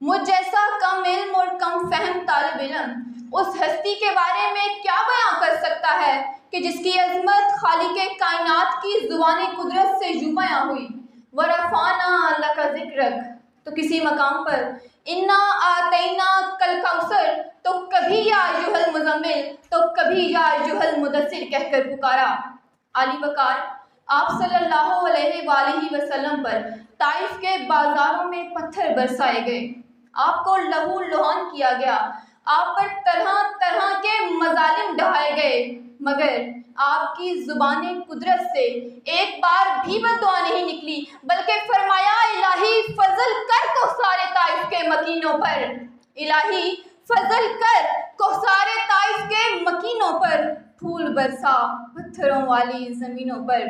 مجھ جیسا کم علم اور کم فہم طالب علم اس ہستی کے بارے میں کیا بیان کر سکتا ہے کہ جس کی عظمت خالق کائنات کی زبان قدرت سے یوں بیان ہوئی وَرَفَعْنَا لَكَ ذِكْرَكَ، تو کسی مقام پر اِنَّا آتَيْنَاكَ الْكَوْثَرَ تو کبھی یا ایھا المزمل تو کبھی یا ایھا المدثر کہہ کر پکارا۔ عالی وقار آپ صلی اللہ علیہ وآلہ وسلم پر طائف کے بازاروں میں پتھر برسائے گئے، آپ کو لہو لہان کیا گیا، آپ پر طرح طرح کے مظالم ڈھائے گئے، مگر آپ کی زبان قدرت سے ایک بار بھی بد دعا نہیں نکلی، بلکہ فرمایا الہی فضل کر کوثر طائف کے مکینوں پر، الہی فضل کر کوثر طائف کے مکینوں پر، پھول برسا پتھروں والی زمینوں پر۔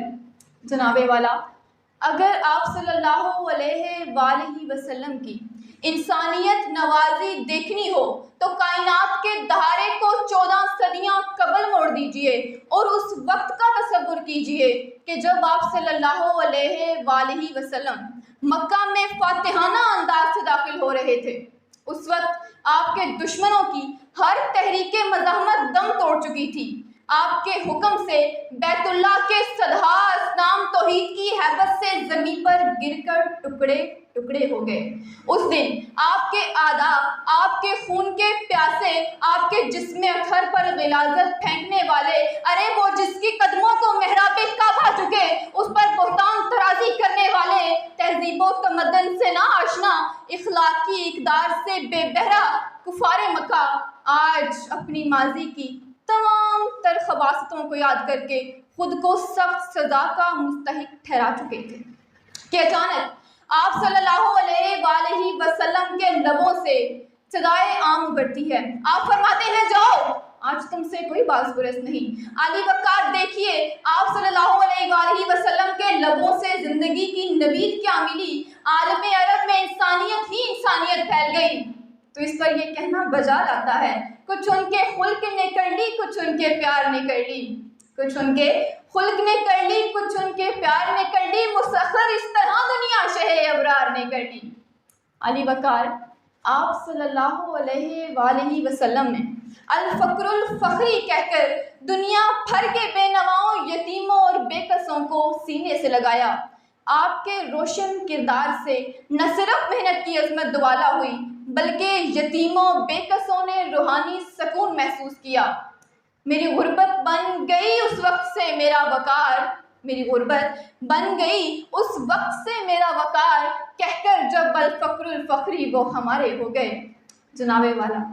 جناب والا، اگر آپ صلی اللہ علیہ وآلہ وسلم کی انسانیت نوازی دیکھنی ہو تو کائنات کے دہارے کو 14 صدیاں قبل موڑ دیجئے اور اس وقت کا تصور کیجئے کہ جب آپ صلی اللہ علیہ وآلہ وسلم مکہ میں فاتحانہ انداز سے داخل ہو رہے تھے۔ اس وقت آپ کے دشمنوں کی ہر تحریک مزاحمت دم توڑ چکی تھی، آپ کے حکم سے بیت اللہ کے صدہا اصنام توحید کی ہیبت سے زمین پر گر کر ٹکڑے ٹکڑے ہو گئے۔ اس دن آپ کے اعداء، آپ کے خون کے پیاسے، آپ کے جسم اطہر پر غلاظت پھینکنے والے، ارے وہ جس کی قدموں کو محراب کعبہ چکے اس پر بہتان ترازی کرنے والے، تہذیب و تمدن سے نا آشنا، اخلاقی اقدار سے بے بہرا کفار مکہ آج اپنی ماضی کی تمام تر خباثتوں کو یاد کر کے خود کو سخت سزا کا مستحق ٹھہرا چکے تھے کہ اچانک آپ صلی اللہ علیہ وآلہ وسلم کے لبوں سے صدائے عام ابھرتی ہے۔ آپ فرماتے ہیں جاؤ، آج تم سے کوئی باز پرس نہیں۔ عالی وقار دیکھیے، آپ صلی اللہ علیہ وآلہ وسلم کے لبوں سے زندگی کی نوید کیا ملی، عالم عرب میں انسانیت ہی انسانیت پھیل گئی۔ تو اس پر یہ کہنا بجا لاتا ہے کچھ ان کے خلق نے کر لی، کچھ ان کے پیار نے کر لی، کچھ ان کے خلق نے کر لی، کچھ ان کے پیار نے کر لی، مسخر اس طرح دنیا شہ ابرار نے کر لی۔ علی وقار آپ صلی اللہ علیہ وآلہ وسلم نے الفقر الفخری کہہ کر دنیا بھر کے بے نواؤں، یتیموں اور بے کسوں کو سینے سے لگایا۔ آپ کے روشن کردار سے نہ صرف محنت کی عظمت دوالا ہوئی بلکہ یتیموں بے کسوں نے روحانی سکون محسوس کیا۔ میری غربت بن گئی اس وقت سے میرا وقار، میری غربت بن گئی اس وقت سے میرا وقار، کہہ کر جب الفقر الفخری وہ ہمارے ہو گئے۔ جناب والا،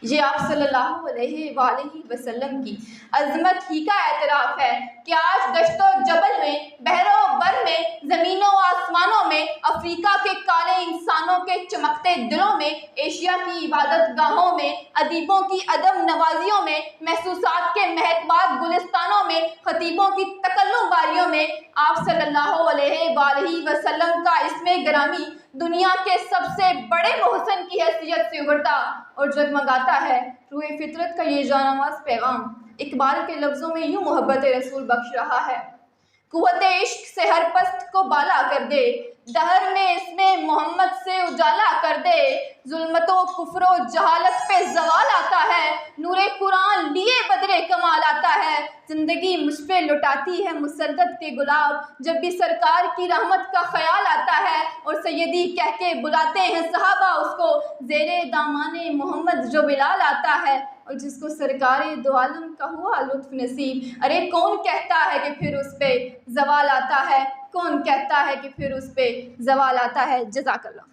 یہ آپ صلی اللہ علیہ وآلہ وسلم کی عظمت ہی کا اعتراف ہے کہ آج دشت و جبل میں، بحر و بر میں، زمینوں و آسمانوں میں، افریقہ کے کالے انسانوں کے چمکتے دلوں میں، ایشیا کی عبادت گاہوں میں، ادیبوں کی ادب نوازیوں میں، محسوسات کے مہکبات گلستانوں میں، خطیبوں کی تکلم باریوں میں آپ صلی اللہ علیہ وآلہ وسلم کا اسم گرامی دنیا کے سب سے بڑے محسن کی حیثیت سے ابھرتا اور جگمگاتا ہے۔ روح فطرت کا یہ جانواز پیغام اقبال کے لفظوں میں یوں محبت رسول بخش رہا ہے: قوت عشق سے ہر پست کو بالا کر دے، دہر میں اسم محمد سے اجالا کر دے، ظلمت و کفر و جہالت پہ زوال آتا ہے، نور قرآن لیے بدر کمال آتا ہے، زندگی مجھ پہ لٹاتی ہے مسرت کے گلاب، جب بھی سرکار کی رحمت کا خیال آتا ہے، اور سیدی کہہ کے بلاتے ہیں صحابہ اس کو، زیر دامان محمد جو بلال آتا ہے، اور جس کو سرکار دو عالم کا ہوا لطف نصیب، ارے کون کہتا ہے کہ پھر اس پہ زوال آتا ہے، کون کہتا ہے کہ پھر اس پہ زوال آتا ہے۔ جزاک اللہ۔